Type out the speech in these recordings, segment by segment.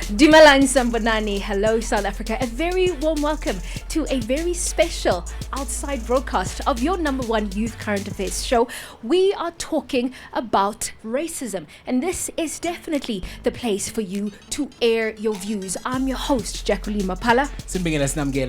Dumelang Sambonani, hello South Africa. A very warm welcome to a very special outside broadcast of your number one youth current affairs show. We are talking about racism, and this is definitely the place for you to air your views. I'm your host, Jacqueline Mapala.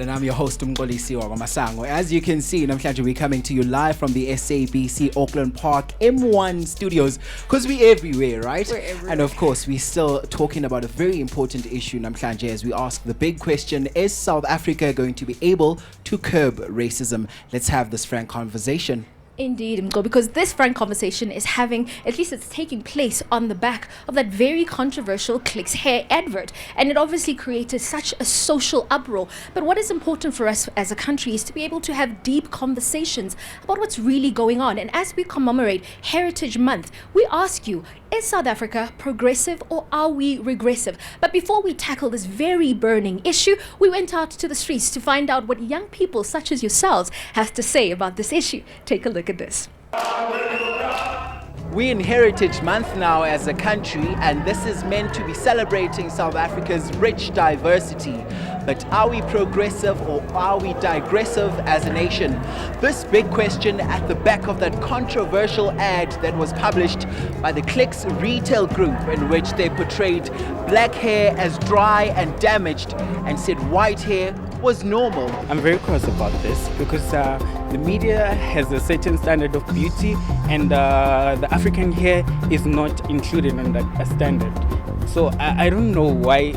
And I'm your host, Umgolisi Masango. As you can see, namhlanje we're coming to you live from the SABC Auckland Park M1 studios, because we're everywhere, right? We're everywhere. And of course, we're still talking about a very important issue, namhlanje, as we ask the big question: is South Africa going to be able to curb racism? Let's have this frank conversation. Indeed, Mgo, because this frank conversation is having, at least it's taking place on the back of that very controversial Clicks hair advert. And it obviously created such a social uproar. But what is important for us as a country is to be able to have deep conversations about what's really going on. And as we commemorate Heritage Month, we ask you, is South Africa progressive or are we regressive? But before we tackle this very burning issue, we went out to the streets to find out what young people such as yourselves have to say about this issue. Take a look at this. We're in Heritage Month now as a country, and this is meant to be celebrating South Africa's rich diversity. But are we progressive or are we digressive as a nation? This big question at the back of that controversial ad that was published by the Clicks retail group, in which they portrayed black hair as dry and damaged and said white hair was normal. I'm very cross about this because the media has a certain standard of beauty, and the African hair is not included in that standard. So I don't know why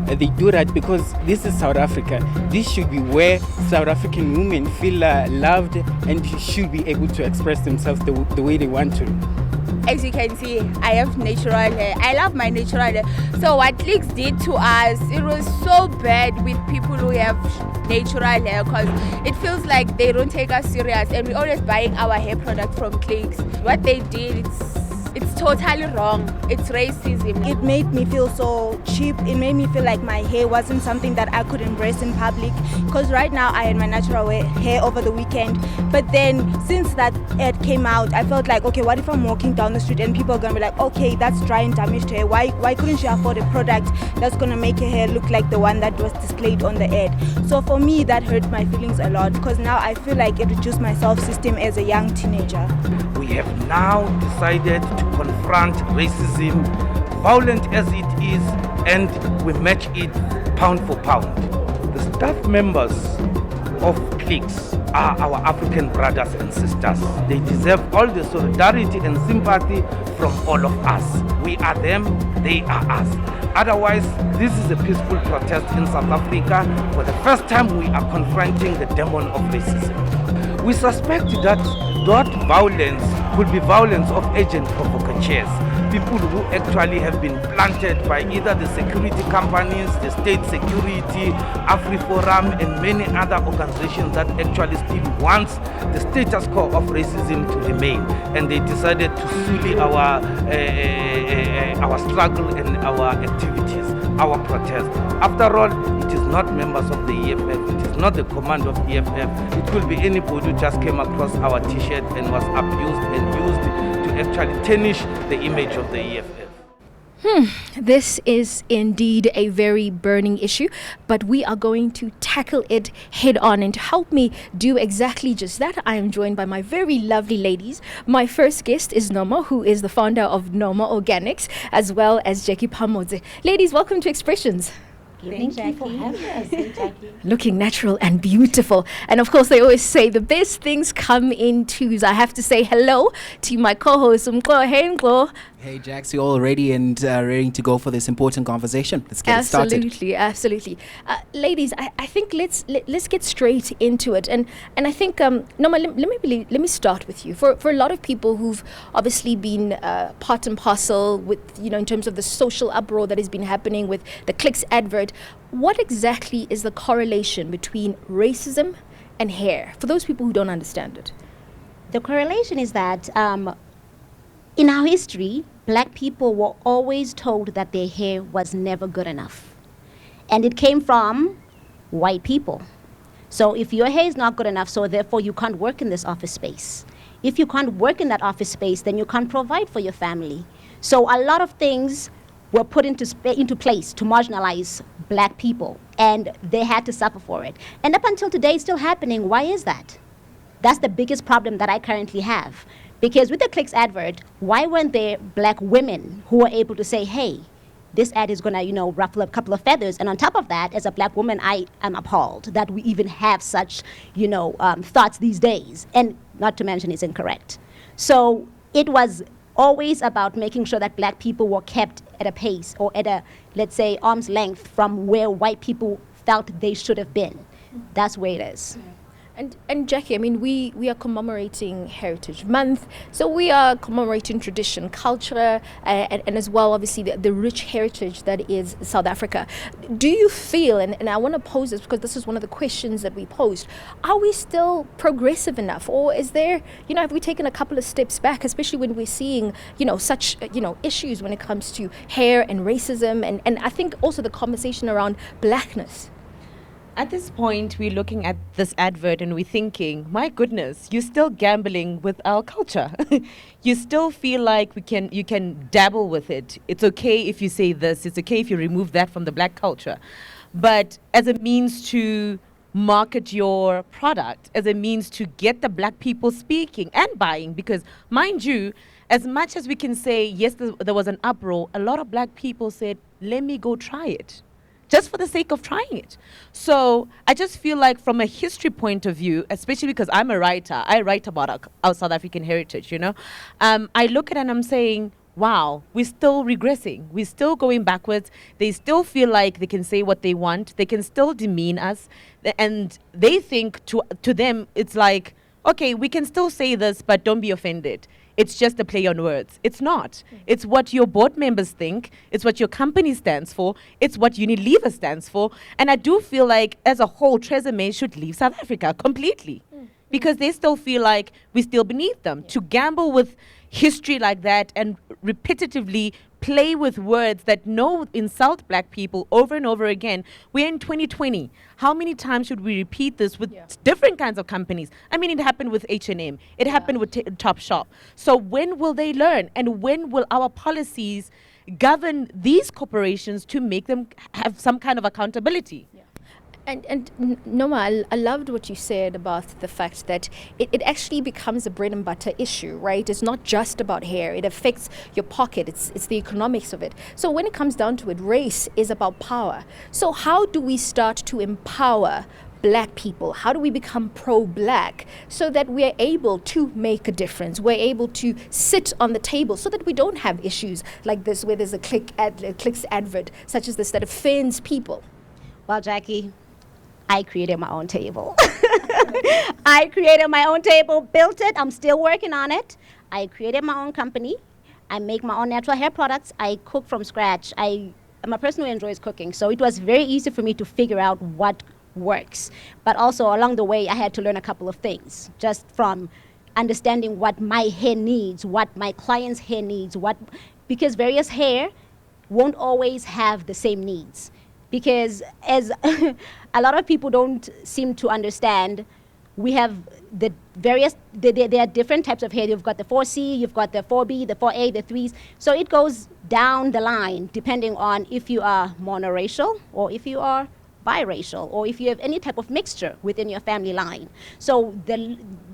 they do that, because this is South Africa. This should be where South African women feel loved and should be able to express themselves the way they want to. As you can see, I have natural hair. I love my natural hair. So what Clicks did to us, it was so bad with people who have natural hair, because it feels like they don't take us serious, and we're always buying our hair product from Clicks. What they did, it's totally wrong. It's racism. It made me feel so cheap. It made me feel like my hair wasn't something that I could embrace in public. Because right now I had my natural hair over the weekend. But then since that ad came out, I felt like, okay, what if I'm walking down the street and people are going to be like, okay, that's dry and damaged hair. Why couldn't you afford a product that's going to make your hair look like the one that was displayed on the ad? So for me, that hurt my feelings a lot, because now I feel like it reduced my self-esteem as a young teenager. We have now decided to confront racism, violent as it is, and we match it pound for pound. The staff members of Clicks are our African brothers and sisters. They deserve all the solidarity and sympathy from all of us. We are them, they are us. Otherwise, this is a peaceful protest in South Africa. For the first time, we are confronting the demon of racism. We suspect that violence could be violence of agent provocateurs, people who actually have been planted by either the security companies, the state security, AfriForum, and many other organizations that actually still wants the status quo of racism to remain. And they decided to sully our struggle and our activities, our protest. After all, it is not members of the EFF, it is not the command of EFF. It could be anybody who just came across our t-shirt and was abused and used to actually tarnish the image of the EFF. This is indeed a very burning issue, but we are going to tackle it head on. And to help me do exactly just that, I am joined by my very lovely ladies. My first guest is Noma, who is the founder of Noma Organics, as well as Jackie Pamodze. Ladies, welcome to Expressions. Thank you for having us. Hey, Jackie. Looking natural and beautiful. And of course, they always say the best things come in twos. I have to say hello to my co-host, Mklo. Hey, Mklo. Hey, Jax, you're all ready and ready to go for this important conversation. Let's get it started. Absolutely. Ladies, I think let's get straight into it. And I think, Noma, let me start with you. For a lot of people who've obviously been part and parcel with, in terms of the social uproar that has been happening with the Clicks advert, what exactly is the correlation between racism and hair? For those people who don't understand it. The correlation is that in our history, black people were always told that their hair was never good enough. And it came from white people. So if your hair is not good enough, so therefore you can't work in this office space. If you can't work in that office space, then you can't provide for your family. So a lot of things were put into place to marginalize black people, and they had to suffer for it. And up until today, it's still happening. Why is that? That's the biggest problem that I currently have. Because with the Clicks advert, why weren't there black women who were able to say, hey, this ad is gonna, ruffle a couple of feathers. And on top of that, as a black woman, I am appalled that we even have such, thoughts these days. And not to mention it's incorrect. So it was always about making sure that black people were kept at a pace or at a, let's say, arm's length from where white people felt they should have been. That's where it is. And Jackie, I mean, we are commemorating Heritage Month, so we are commemorating tradition, culture, and as well, obviously, the rich heritage that is South Africa. Do you feel, and I want to pose this because this is one of the questions that we posed, are we still progressive enough? Or is there, have we taken a couple of steps back, especially when we're seeing, such, issues when it comes to hair and racism, and I think also the conversation around blackness? At this point, we're looking at this advert and we're thinking, my goodness, you're still gambling with our culture. You still feel like you can dabble with it. It's okay if you say this. It's okay if you remove that from the black culture. But as a means to market your product, as a means to get the black people speaking and buying, because mind you, as much as we can say, yes, there was an uproar, a lot of black people said, let me go try it, just for the sake of trying it. So I just feel like from a history point of view, especially because I'm a writer, I write about our South African heritage, I look at it and I'm saying, wow, we're still regressing. We're still going backwards. They still feel like they can say what they want. They can still demean us. And they think to them, it's like, okay, we can still say this, but don't be offended. It's just a play on words. It's not. It's what your board members think. It's what your company stands for. It's what Unilever stands for. And I do feel like, as a whole, Tresemme should leave South Africa completely. Because they still feel like we're still beneath them. To gamble with history like that and repetitively play with words that insult black people over and over again. We're in 2020. How many times should we repeat this with different kinds of companies? I mean, it happened with H&M. It happened with Topshop. So when will they learn? And when will our policies govern these corporations to make them have some kind of accountability? And Noma, I loved what you said about the fact that it actually becomes a bread and butter issue, right? It's not just about hair. It affects your pocket. It's the economics of it. So when it comes down to it, race is about power. So how do we start to empower black people? How do we become pro-black so that we're able to make a difference? We're able to sit on the table so that we don't have issues like this where there's a clicks advert such as this that offends people. Well, Jackie, I created my own table. I created my own table, built it. I'm still working on it. I created my own company. I make my own natural hair products. I cook from scratch. I'm a person who enjoys cooking, so it was very easy for me to figure out what works. But also along the way, I had to learn a couple of things, just from understanding what my hair needs, what my client's hair needs, because various hair won't always have the same needs. Because as a lot of people don't seem to understand, we have the various, there are different types of hair. You've got the 4C, you've got the 4B, the 4A, the 3s. So it goes down the line depending on if you are monoracial or if you are biracial or if you have any type of mixture within your family line. So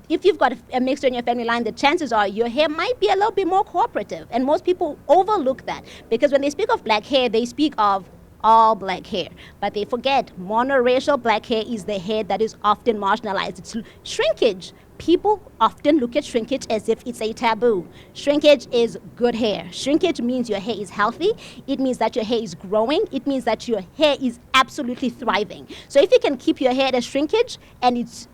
if you've got a mixture in your family line, the chances are your hair might be a little bit more cooperative. And most people overlook that because when they speak of black hair, they speak of all black hair, but they forget monoracial black hair is the hair that is often marginalized. It's shrinkage. People often look at shrinkage as if it's a taboo. Shrinkage is good hair. Shrinkage means your hair is healthy. It means that your hair is growing. It means that your hair is absolutely thriving. So if you can keep your hair at a shrinkage and it's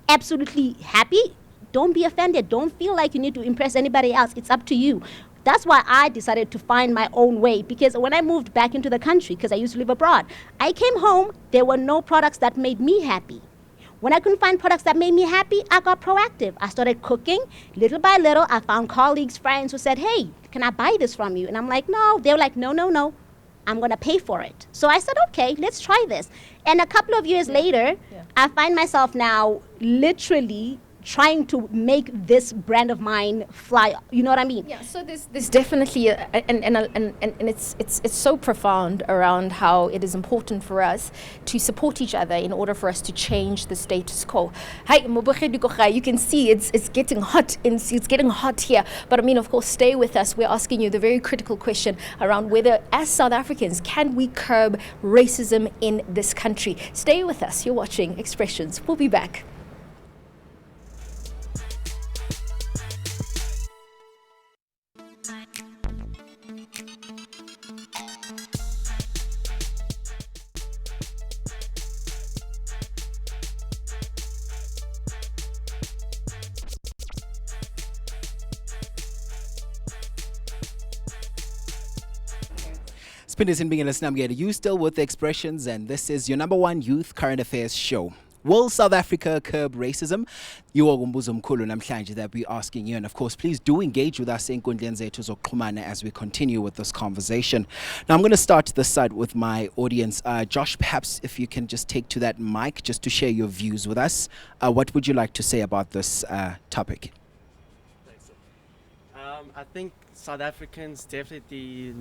absolutely happy, don't be offended. Don't feel like you need to impress anybody else. It's up to you. That's why I decided to find my own way, because when I moved back into the country, because I used to live abroad, I came home, there were no products that made me happy. When I couldn't find products that made me happy, I got proactive. I started cooking. Little by little, I found colleagues, friends who said, hey, can I buy this from you? And I'm like, no. They were like, no, I'm going to pay for it. So I said, okay, let's try this. And a couple of years later, I find myself now literally trying to make this brand of mine fly. You know what I mean? Yeah, so there's definitely and it's so profound around how it is important for us to support each other in order for us to change the status quo. Hi, you can see it's getting hot it's getting hot here. But I mean, of course, stay with us. We're asking you the very critical question around whether, as South Africans, can we curb racism in this country? Stay with us. You're watching Expressions. We'll be back. Spinners and being listening, you still with the Expressions, and this is your number one youth current affairs show. Will South Africa curb racism? You are Umbuzo Mkhulu namhlanje that we're asking you, and of course, please do engage with us in Kundlen Zethu Zokuxhumana as we continue with this conversation. Now, I'm going to start this side with my audience. Josh, perhaps if you can just take to that mic just to share your views with us. What would you like to say about this topic? I think South Africans definitely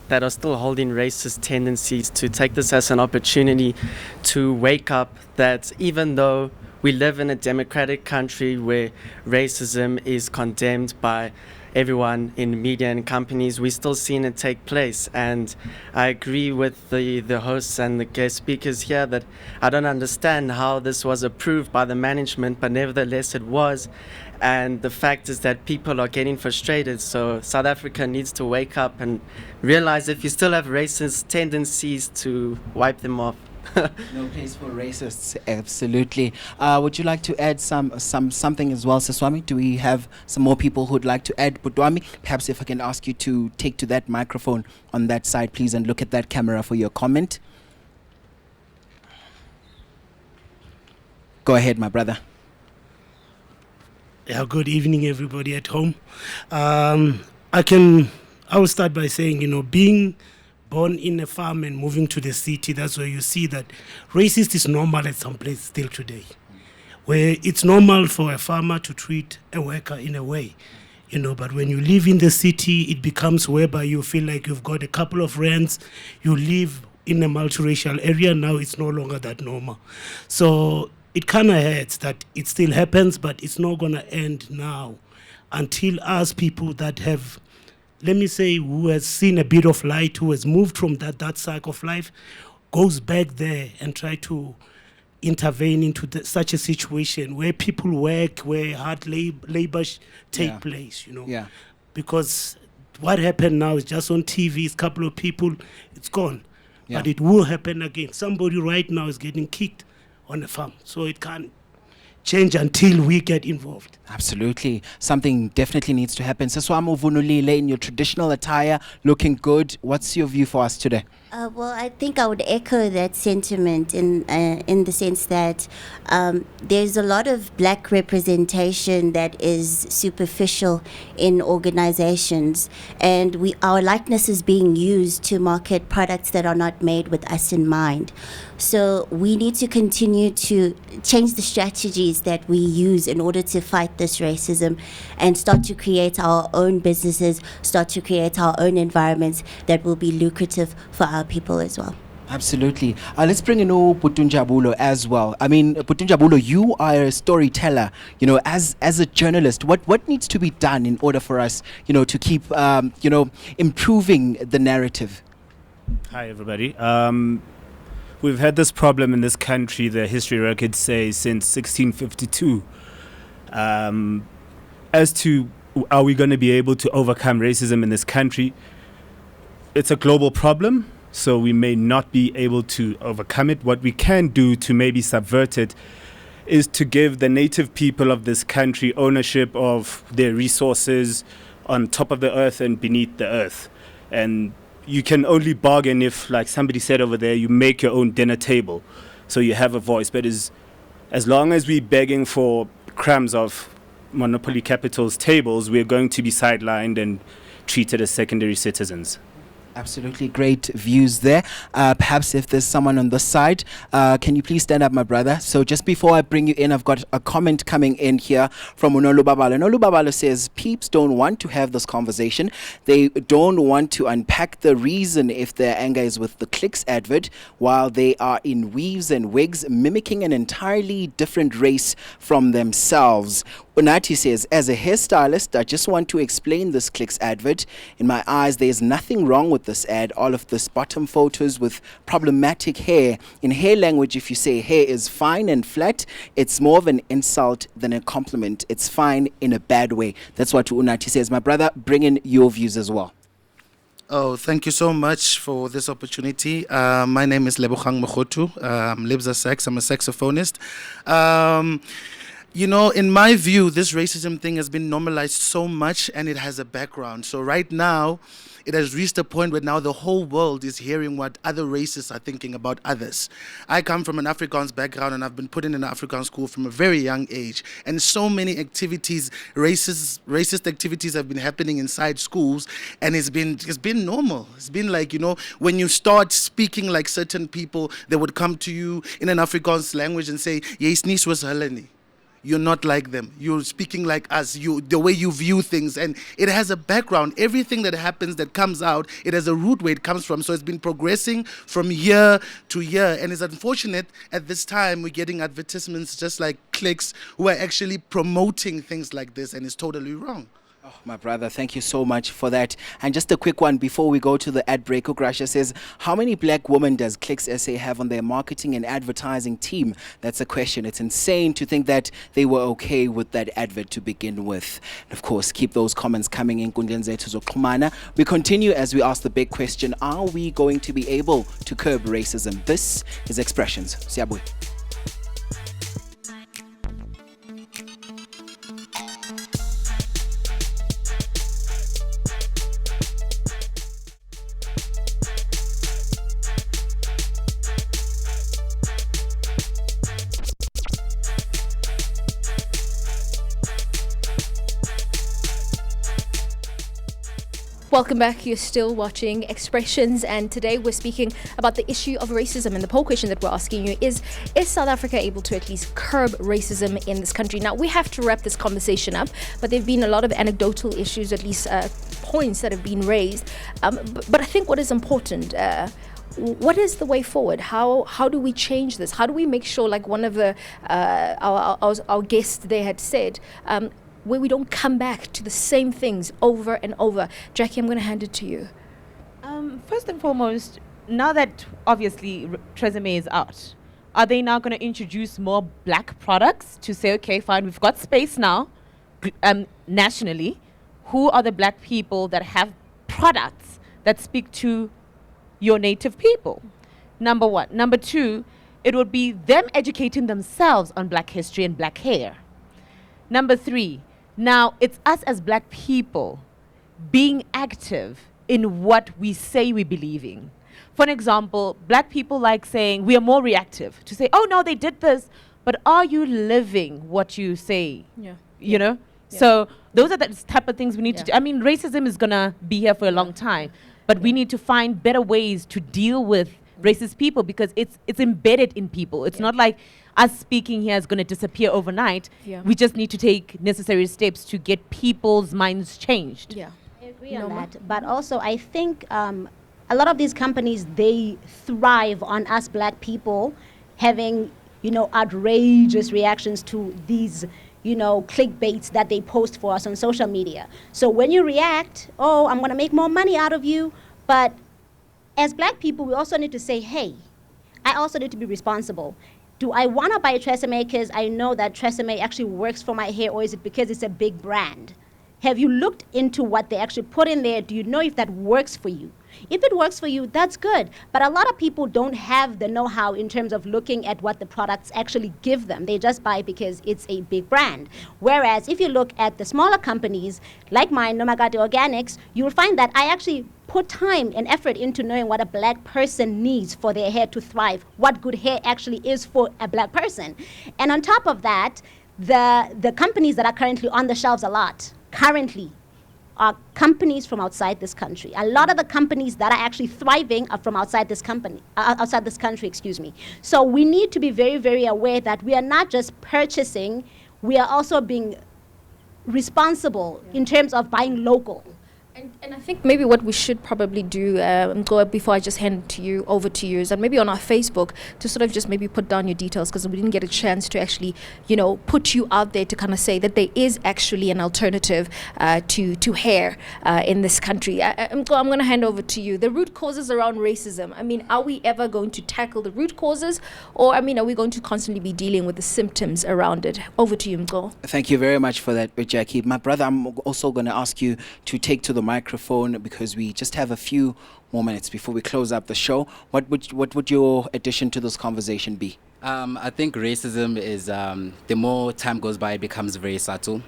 that are still holding racist tendencies, to take this as an opportunity to wake up that even though we live in a democratic country where racism is condemned by everyone in media and companies, we're still seeing it take place. And I agree with the hosts and the guest speakers here that I don't understand how this was approved by the management, but nevertheless it was. And the fact is that people are getting frustrated. So South Africa needs to wake up and realize if you still have racist tendencies, to wipe them off. No place for racists, absolutely. Would you like to add something as well, Siswami? Do we have some more people who'd like to add? Budwami, perhaps if I can ask you to take to that microphone on that side, please, and look at that camera for your comment. Go ahead, my brother. Yeah, good evening, everybody at home. I will start by saying, being born in a farm and moving to the city, that's where you see that racist is normal at some place still today, where it's normal for a farmer to treat a worker in a way, but when you live in the city, it becomes whereby you feel like you've got a couple of rents, you live in a multiracial area, now it's no longer that normal. So it kind of hurts that it still happens, but it's not going to end now until us people that have, let me say, who has seen a bit of light, who has moved from that cycle of life, goes back there and try to intervene into such a situation where people work, where hard labor take place, Yeah. Because what happened now is just on TV, it's a couple of people, it's gone. Yeah. But it will happen again. Somebody right now is getting kicked on a farm, so it can't change until we get involved. Absolutely. Something definitely needs to happen. Siswami Vunulile, in your traditional attire, looking good. What's your view for us today? Well, I think I would echo that sentiment in the sense that there's a lot of black representation that is superficial in organizations, and our likeness is being used to market products that are not made with us in mind. So we need to continue to change the strategies that we use in order to fight this racism and start to create our own businesses, start to create our own environments that will be lucrative for our people as well. Absolutely. Let's bring in Putunjabulo as well. I mean, Putunjabulo, you are a storyteller. As a journalist, what needs to be done in order for us, to keep, improving the narrative? Hi, everybody. We've had this problem in this country, the history records say, since 1652. As to are we going to be able to overcome racism in this country, it's a global problem, so we may not be able to overcome it. What we can do to maybe subvert it is to give the native people of this country ownership of their resources on top of the earth and beneath the earth. And you can only bargain if, like somebody said over there, you make your own dinner table, so you have a voice. But as long as we're begging for crumbs of monopoly capital's tables, we're going to be sidelined and treated as secondary citizens. Absolutely great views there. Perhaps if there's someone on this side, can you please stand up, my brother? So just before I bring you in, I've got a comment coming in here from Unolu Babalo. Unolu Babalo says, peeps don't want to have this conversation. They don't want to unpack the reason if their anger is with the Clicks advert while they are in weaves and wigs, mimicking an entirely different race from themselves. Unati says, as a hairstylist, I just want to explain this Clicks advert. In my eyes, there's nothing wrong with this ad. All of this bottom photos with problematic hair. In hair language, if you say hair is fine and flat, it's more of an insult than a compliment. It's fine in a bad way. That's what Unati says. My brother, bring in your views as well. Oh, thank you so much for this opportunity. My name is Lebogang Mogotu. Libza Sax. I'm a saxophonist. You know, in my view, this racism thing has been normalized so much and it has a background. So right now, it has reached a point where now the whole world is hearing what other races are thinking about others. I come from an Afrikaans background and I've been put in an Afrikaans school from a very young age. And so many activities, racist activities have been happening inside schools, and it's been normal. It's been like, you know, when you start speaking like certain people, they would come to you in an Afrikaans language and say, "Jy's nie soos hulle nie. You're not like them. You're speaking like us. The way you view things." And it has a background. Everything that happens, that comes out, it has a root where it comes from. So it's been progressing from year to year. And it's unfortunate at this time we're getting advertisements just like Clicks who are actually promoting things like this, and it's totally wrong. Oh, my brother, thank you so much for that. And just a quick one before we go to the ad break. Okrasha says, how many black women does Clicks SA have on their marketing and advertising team? That's a question. It's insane to think that they were okay with that advert to begin with. And of course, keep those comments coming in. We continue as we ask the big question, are we going to be able to curb racism? This is Expressions. Siabwe. Welcome back. You're still watching Expressions, and today we're speaking about the issue of racism. And the poll question that we're asking you is South Africa able to at least curb racism in this country? Now, we have to wrap this conversation up, but there have been a lot of anecdotal issues, at least points that have been raised. But I think what is important, what is the way forward? How do we change this? How do we make sure, like one of the our guests there had said, where we don't come back to the same things over and over? Jackie, I'm going to hand it to you. First and foremost, now that obviously Tresemme is out, are they now going to introduce more black products to say, okay, fine, we've got space now nationally. Who are the black people that have products that speak to your native people? Number one. Number two, it would be them educating themselves on black history and black hair. Number three, now it's us as black people being active in what we say we believe in. For an example, black people like saying we are more reactive to say, oh no, they did this, but are you living what you say? Yeah. You know? Yeah. So those are the type of things we need to do. I mean, racism is gonna be here for a long time, but we need to find better ways to deal with racist people because it's embedded in people. It's not like us speaking here is going to disappear overnight. Yeah. We just need to take necessary steps to get people's minds changed. Yeah. I agree on that. But also, I think a lot of these companies, they thrive on us black people having, you know, outrageous reactions to these, you know, clickbaits that they post for us on social media. So when you react, oh, I'm going to make more money out of you. But as black people, we also need to say, hey, I also need to be responsible. Do I want to buy a Tresemme because I know that Tresemme actually works for my hair, or is it because it's a big brand? Have you looked into what they actually put in there? Do you know if that works for you? If it works for you, that's good. But a lot of people don't have the know-how in terms of looking at what the products actually give them. They just buy because it's a big brand. Whereas if you look at the smaller companies, like mine, Nomagati Organics, you'll find that I actually put time and effort into knowing what a black person needs for their hair to thrive, what good hair actually is for a black person. And on top of that, the companies that are currently on the shelves a lot, currently, are companies from outside this country. A lot of the companies that are actually thriving are from outside this country, excuse me. So we need to be very, very aware that we are not just purchasing, we are also being responsible in terms of buying local. And I think maybe what we should probably do, Go, before I just hand over to you, is that maybe on our Facebook to sort of just maybe put down your details, because we didn't get a chance to actually, put you out there to kind of say that there is actually an alternative to hair in this country. I'm going to hand over to you. The root causes around racism. I mean, are we ever going to tackle the root causes, or are we going to constantly be dealing with the symptoms around it? Over to you, Mgo. Thank you very much for that, Jackie. My brother, I'm also going to ask you to take to the microphone, because we just have a few more minutes before we close up the show. What would your addition to this conversation be? I think racism is, the more time goes by, it becomes very subtle.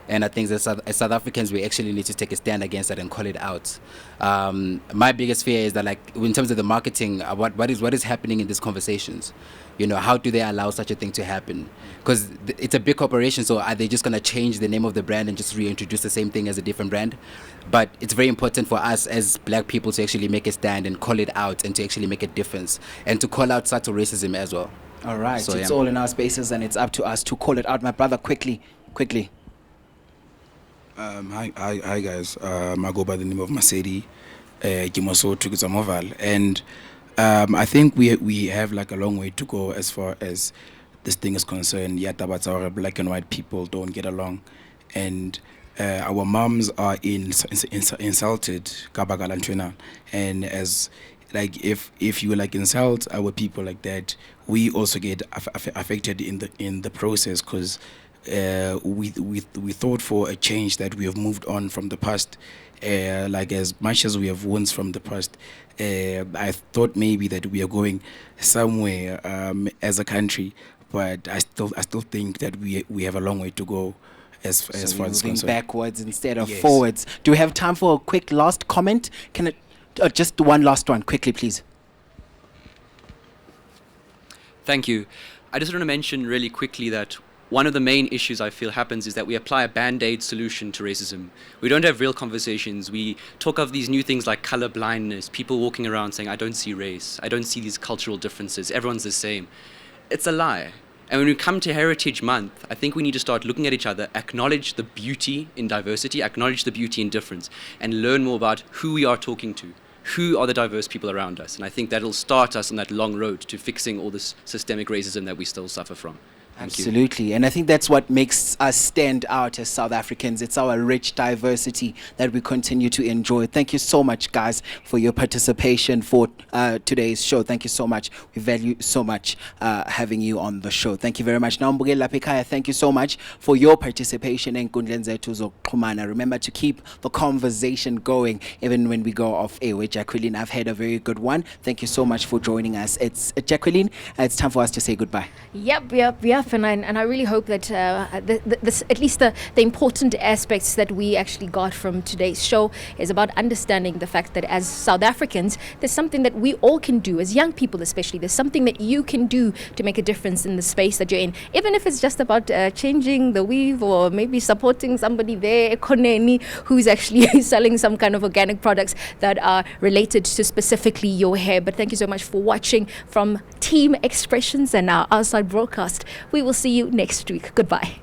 And I think as South Africans, we actually need to take a stand against it and call it out. My biggest fear is that, like, in terms of the marketing, what is happening in these conversations? How do they allow such a thing to happen? Because it's a big corporation, so are they just going to change the name of the brand and just reintroduce the same thing as a different brand? But it's very important for us as black people to actually make a stand and call it out, and to actually make a difference, and to call out subtle racism as well. All right, so it's all in our spaces, and it's up to us to call it out. My brother, quickly. Hi guys. I go by the name of Masedi Kimoso Moval, and I think we have like a long way to go as far as this thing is concerned. Yet about our black and white people don't get along, and our moms are insulted, and as like if you like insult our people like that, we also get affected in the process, because we thought for a change that we have moved on from the past. Like as much as we have wounds from the past, I thought maybe that we are going somewhere as a country, but I still think that we have a long way to go as far as moving concerned. Backwards instead of forwards. Do we have time for a quick last comment? Can it just one last one quickly, please? Thank you. I just want to mention really quickly that one of the main issues I feel happens is that we apply a band-aid solution to racism. We don't have real conversations. We talk of these new things like color blindness, people walking around saying, I don't see race, I don't see these cultural differences, everyone's the same. It's a lie. And when we come to Heritage Month, I think we need to start looking at each other, acknowledge the beauty in diversity, acknowledge the beauty in difference, and learn more about who we are talking to. Who are the diverse people around us? And I think that'll start us on that long road to fixing all this systemic racism that we still suffer from. Absolutely. And I think that's what makes us stand out as South Africans. It's our rich diversity that we continue to enjoy. Thank you so much, guys, for your participation for today's show. Thank you so much. We value so much having you on the show. Thank you very much. Now, Mbugela Pikaya, thank you so much for your participation in Kundlen Zethu Zokuxhumana. Remember to keep the conversation going even when we go off air. With Jacqueline, I've had a very good one. Thank you so much for joining us. It's Jacqueline. It's time for us to say goodbye. Yep. And I really hope that this, at least the important aspects that we actually got from today's show is about understanding the fact that as South Africans, there's something that we all can do, as young people especially. There's something that you can do to make a difference in the space that you're in, even if it's just about changing the weave or maybe supporting somebody there, Koneni, who's actually selling some kind of organic products that are related to specifically your hair. But thank you so much for watching from Team Expressions and our outside broadcast. We will see you next week. Goodbye.